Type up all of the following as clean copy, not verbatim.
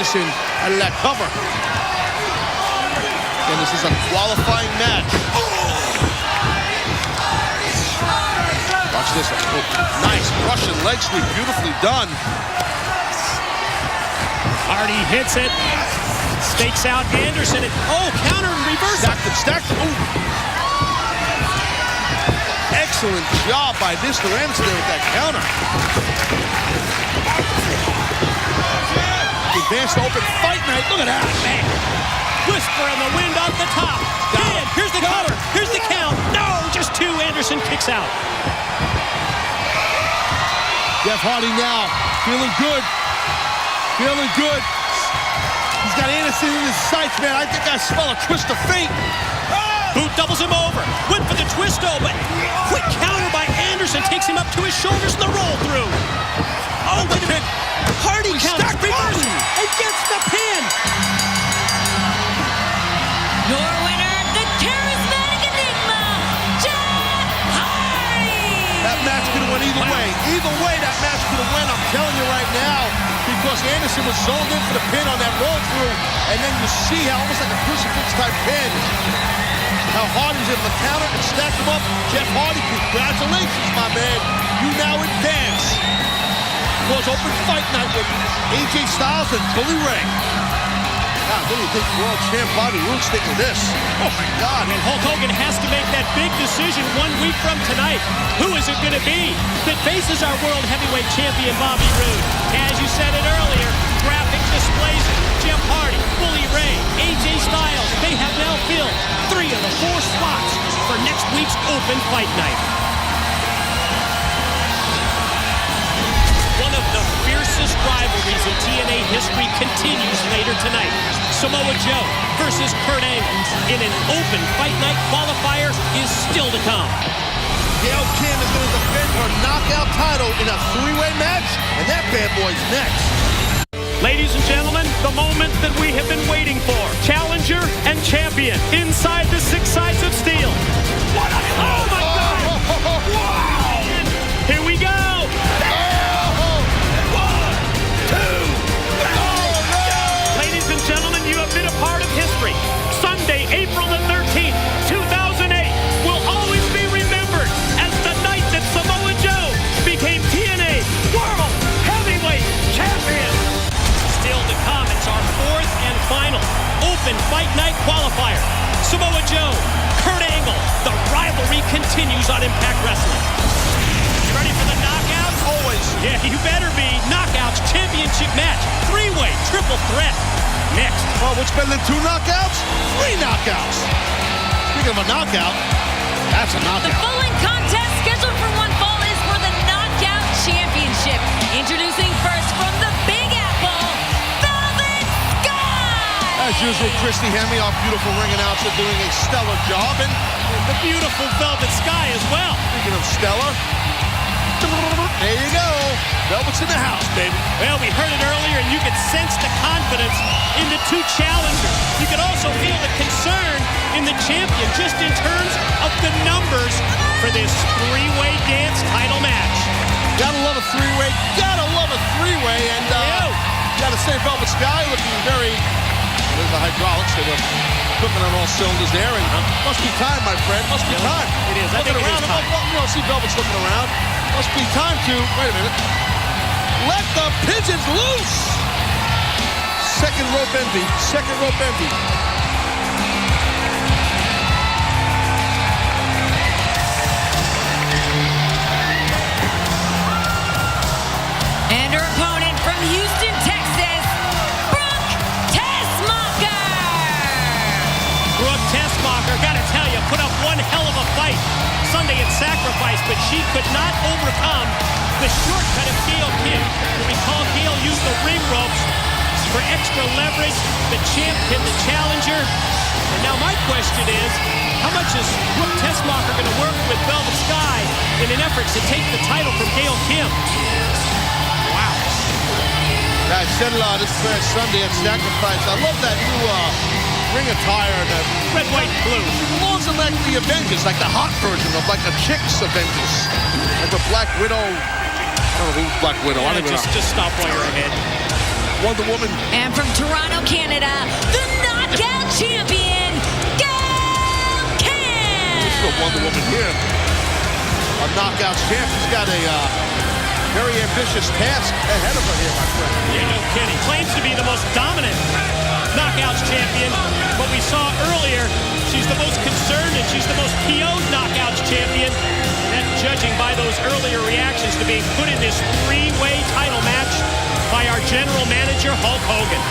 Anderson out of that cover. And this is a qualifying match. Watch this. Oh, nice Russian leg sweep, beautifully done. Hardy hits it. Stakes out Anderson. And, oh, counter and reverse. Stacked him. Excellent job by Mr. Anderson there with that counter. Advanced open fight night. Look at that. Man. Whisper in the wind off the top. And here's the cover. Here's the count. No, just two. Anderson kicks out. Jeff Hardy now feeling good. Feeling good. He's got Anderson in his sights, man. I think I smell a twist of fate. Boot doubles him over. Went for the twisto, but quick counter by Anderson takes him up to his shoulders in the roll through. Oh, wait a minute. Hardy counts, reverse, and gets the pin. Your winner, the charismatic enigma, Jeff Hardy. That match could have went either way. Either way, that match could have went. I'm telling you right now, because Anderson was zoned in for the pin on that roll through, and then you see how almost like a crucifix type pin. How Hardy was able to counter and stack him up. Jeff Hardy, congratulations, my man. You now advance towards open fight night with AJ Styles and Bully Ray. God, what do you think world champ Bobby Roode's think of this? Oh my God. And Hulk Hogan has to make that big decision 1 week from tonight. Who is it going to be that faces our world heavyweight champion Bobby Roode? As you said it earlier, graphic displays it. Jeff Hardy, Bully Ray, AJ Styles, they have now filled 3 of the 4 spots for next week's open fight night. One of the fiercest rivalries in TNA history continues later tonight. Samoa Joe versus Kurt Angle in an open fight night qualifier is still to come. Gail Kim is going to defend her knockout title in a 3-way match, and that bad boy's next. Ladies and gentlemen, the moment that we have been waiting for. Challenger and champion inside the 6 sides of steel. What a... Oh my God! Wow! Here we go! 1, 2, ladies and gentlemen, you have been a part of history. Sunday, April the 13th, 2008 will always be remembered as the night that Samoa Joe became TNA World Heavyweight Champion. Still to come, it's our 4th and final open fight night qualifier. Samoa Joe, Kurt Angle, the rivalry continues on Impact Wrestling. You ready for the knockouts? Always. Yeah, you better be. Knockouts championship match, 3-way triple threat. Next. Oh, what's better than 2 knockouts? 3 knockouts. Speaking of a knockout, that's a knockout. The following contest scheduled for one fall is for the Knockout Championship. Introducing first from the Big Apple, Velvet Sky. As usual, Christy Hemme, our beautiful ring announcer, doing a stellar job. And The beautiful Velvet Sky as well. speaking of stellar, there you go. Velvet's in the house, baby. Well, we heard it earlier, and you could sense the confidence in the 2 challengers. You could also feel the concern in the champion, just in terms of the numbers for this 3-way dance title match. Gotta love a 3-way. Gotta love a 3-way. And gotta say, Velvet Sky looking very... There's the hydraulics. They were cooking on all cylinders there. And must be time, my friend. Must be time. It is. I think it is time. You don't see Velvet's looking around. Must be time to... Wait a minute. Let the pigeons loose! Second rope envy. Second rope envy. And her opponent from Houston, Texas, Brooke Tessmacher. Brooke Tessmacher, gotta tell you, put up one hell of a fight Sunday at Sacrifice, but she could not overcome the shortcut of Gail Kim. Recall Gail used the ring ropes for extra leverage. The champ hit the challenger. And now my question is, how much is Brooke Tessmacher going to work with Velvet Sky in an effort to take the title from Gail Kim? Wow. I said a lot this past Sunday at Sacrifice. I love that new ring attire. That Red, white, and blue. belongs to like the Avengers, like the hot version of like a chick's Avengers. Like a Black Widow. I don't know who's Black Widow. I don't even know. Just stop while you're ahead. Wonder Woman. And from Toronto, Canada, the knockout champion, Gail Kim. This is a Wonder Woman here. A knockout champ. She's got a very ambitious task ahead of her here, my friend. Yeah, no kidding. Claims to be the most dominant knockouts champion, but we saw earlier she's the most concerned and she's the most PO'd knockouts champion. And that, judging by those earlier reactions to being put in this three-way title match by our general manager, Hulk Hogan.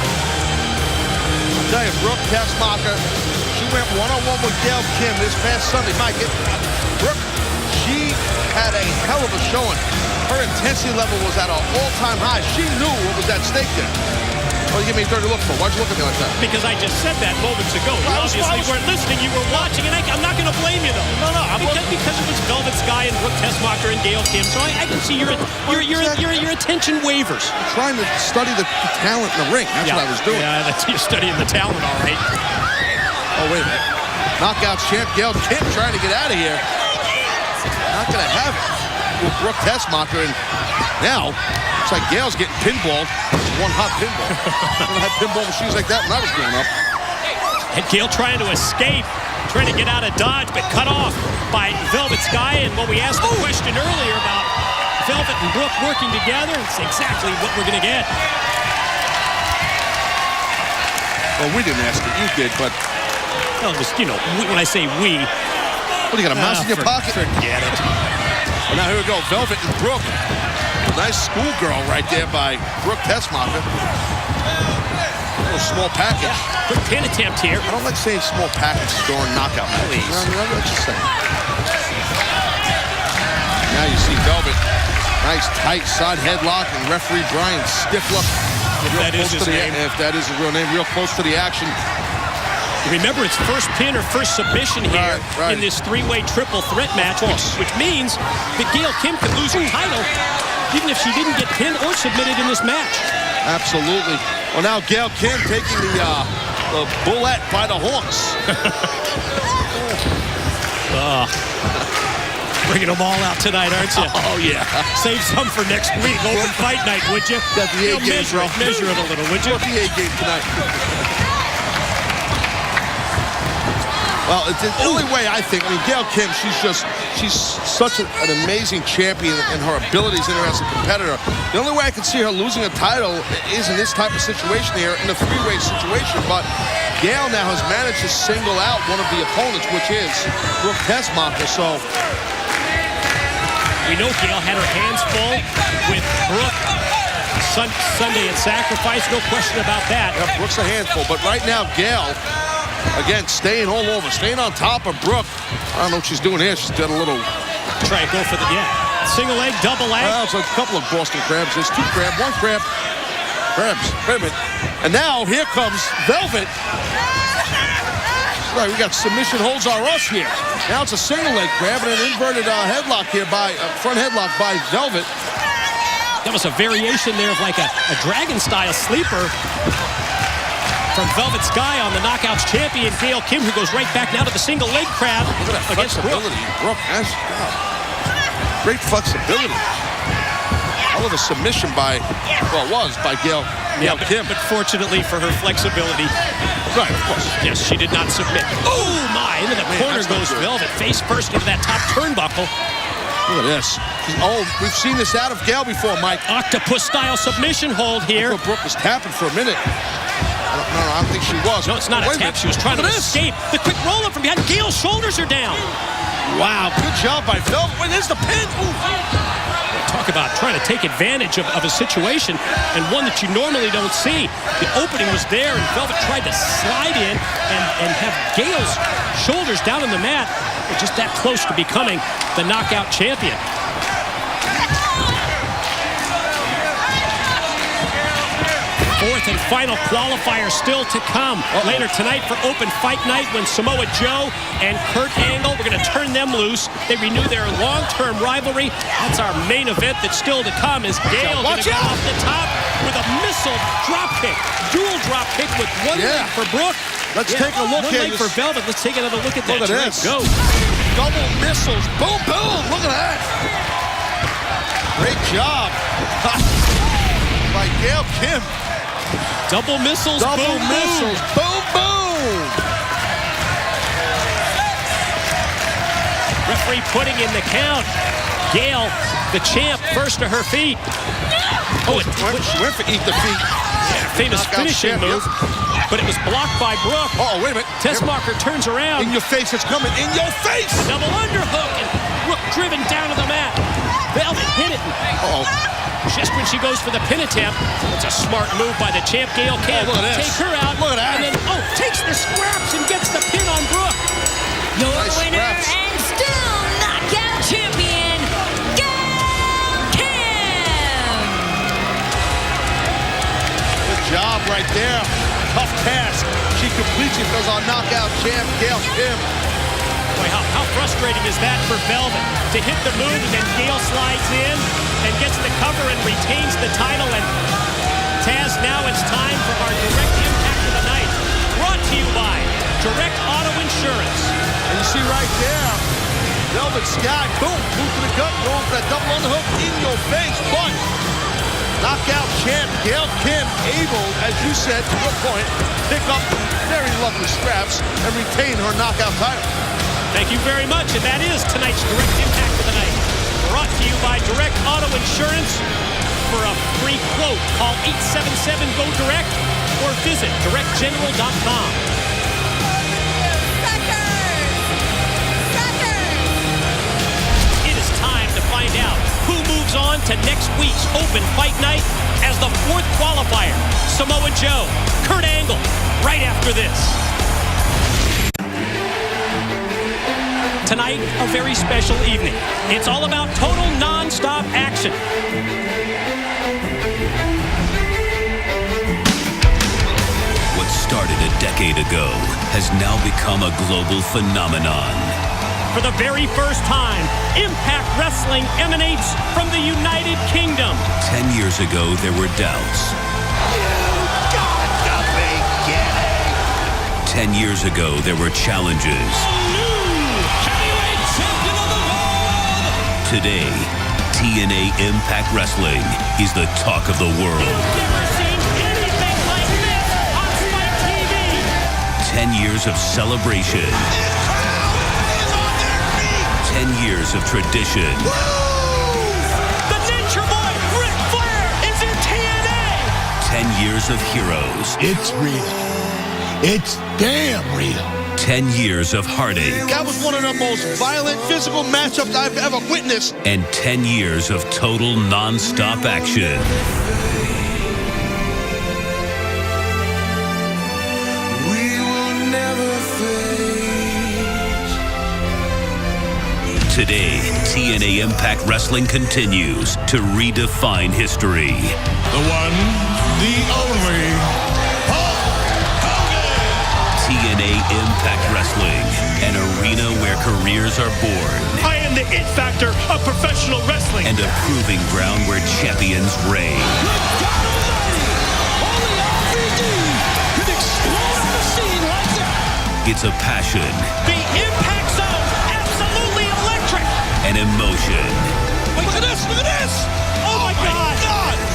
I'll tell you, Brooke Tessmacher, she went one-on-one with Gail Kim this past Sunday. Mike, Brooke, she had a hell of a showing. Her intensity level was at an all-time high. She knew what was at stake there. Well, you give me a dirty look for? Why'd you look at me like that? Because I just said that moments ago. You obviously weren't listening. You were watching, and I'm not going to blame you, though. No. Because it was Velvet Sky and Brooke Tessmacher and Gail Kim. So I can see your attention wavers. I'm trying to study the talent in the ring. That's what I was doing. Yeah, you're studying the talent, all right. Oh, wait a minute. Knockout champ Gail Kim trying to get out of here. Not going to have it with Brooke Tessmacher. And now, it's like Gail's getting pinballed. One hot pinball. I had pinball machines like that when I was growing up. And Gail trying to escape, trying to get out of dodge, but cut off by Velvet Sky. And when we asked the question earlier about Velvet and Brooke working together, it's exactly what we're going to get. Well, we didn't ask it. You did, but... Well, it was, when I say we... What, you got a mouse in your pocket? Forget it. Well, now here we go. Velvet and Brooke. Nice schoolgirl right there by Brooke Tessmacher. A little small package. Yeah. Quick pin attempt here. I don't like saying small package during knockout matches. Please. What you saying? Now you see Velvet. Nice tight side headlock and referee Brian stiff look. If that is his name. If that is his real name, real close to the action. Remember, it's first pin or first submission here right. in this three-way triple threat match, which means that Gail Kim could lose her title even if she didn't get pinned or submitted in this match. Absolutely. Well, now Gail Kim taking the bullet by the horns. Bringing them all out tonight, aren't you? Oh, yeah. Save some for next week. Open fight night, would you? Got the A-game. Measure it a little, would you? Got the A-game tonight. Well, it's the only way I think. I mean, Gail Kim, she's such an amazing champion in her abilities and her as a competitor. The only way I can see her losing a title is in this type of situation here, in a three-way situation. But Gail now has managed to single out one of the opponents, which is Brooke Tessmacher. So we know Gail had her hands full with Brooke Sunday at Sacrifice. No question about that. Yeah, Brooke's a handful. But right now, Gail, again, staying all over, staying on top of Brooke. I don't know what she's doing here. She's got a little... Try to go for the, single leg, double leg. Well, it's a couple of Boston crabs. There's two crab, one crab. Crabs. Wait a minute. And now, here comes Velvet. Right, we got submission holds are us here. Now it's a single leg grab and an inverted headlock here by, front headlock by Velvet. That was a variation there of like a dragon-style sleeper from Velvet Sky on the Knockouts champion, Gail Kim, who goes right back now to the single leg crab. Look at that flexibility. Brooke has great flexibility. Hell of a submission by, well, it was by Gail Kim. But fortunately for her flexibility. Right, of course. Yes, she did not submit. Oh, my. Into the corner goes Velvet, face first into that top turnbuckle. Look at this. Oh, we've seen this out of Gail before, Mike. Octopus-style submission hold here. I thought Brooke was tapping for a minute. No, I don't think she was. No, it's not a tap. She was trying to escape. The quick roll-up from behind. Gail's shoulders are down. Wow, good job by Velvet. Wait, there's the pin. Ooh. Talk about trying to take advantage of a situation and one that you normally don't see. The opening was there, and Velvet tried to slide in and have Gail's shoulders down on the mat. They're just that close to becoming the knockout champion. Fourth and final qualifier still to come later tonight for Open Fight Night when Samoa Joe and Kurt Angle, we're going to turn them loose. They renew their long-term rivalry. That's our main event that's still to come as Gail going to go off the top with a missile drop kick. Dual drop kick with one leg for Brooke. Let's take a look at it. One leg for Velvet. Let's take another look at that. Look at this. Go. Double missiles. Boom, boom. Look at that. Great job by Gail Kim. Double missiles, Double boom, missiles. boom. Boom, boom. Referee putting in the count. Gail, the champ, first to her feet. Oh, it She went for eat the feet. famous Knockout finishing champ, move, but it was blocked by Brooke. Oh, wait a minute. Tessmacher turns around. In your face, it's coming. In your face. Double underhook, and Brooke driven down to the mat. Velvet hit it. Uh-oh. Just when she goes for the pin attempt, it's a smart move by the champ. Gail can look at this. take her out. Look at that. And then, takes the scraps and gets the pin on Brooke. Your Nice winner scraps. and still knockout champion, Gail Kim. Good job right there. Tough task. She completes it because our knockout champ, Gail Kim. Boy, how frustrating is that for Velvet to hit the move and then Gail slides in and gets the cover and retains the title. And Taz, now it's time for our direct impact of the night. Brought to you by Direct Auto Insurance. And you see right there, Velvet Sky, boom, move to the gut, going for that double underhook in your face. But knockout champ Gail Kim able, as you said, to your point, pick up very lovely scraps and retain her knockout title. Thank you very much, and that is tonight's Direct Impact of the Night. Brought to you by Direct Auto Insurance. For a free quote, call 877-GO-DIRECT or visit directgeneral.com. It is time to find out who moves on to next week's Open Fight Night as the fourth qualifier. Samoa Joe, Kurt Angle, right after this. Tonight, a very special evening. It's all about total non-stop action. What started a decade ago has now become a global phenomenon. For the very first time, Impact Wrestling emanates from the United Kingdom. 10 years ago, there were doubts. You got the beginning. 10 years ago, there were challenges. Today, TNA Impact Wrestling is the talk of the world. You've never seen anything like this on Spike TV. 10 years of celebration. This crowd is on their feet. 10 years of tradition. The Nature Boy, Ric Flair, is in TNA. 10 years of heroes. It's real. It's damn real. 10 years of heartache. That was one of the most violent physical matchups I've ever witnessed. And 10 years of total non-stop action. We will never fade. Today, TNA Impact Wrestling continues to redefine history. The one, the only. TNA Impact Wrestling, an arena where careers are born. I am the it factor of professional wrestling. And a proving ground where champions reign. It's a passion. The Impact Zone, absolutely electric. An emotion. Look at this, look at this. Oh my God.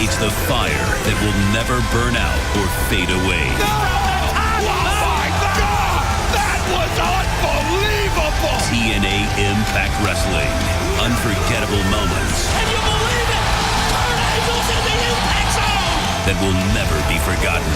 It's the fire that will never burn out or fade away. Unbelievable! TNA Impact Wrestling. Unforgettable moments. Can you believe it? Kurt Angle's in the Impact Zone. That will never be forgotten.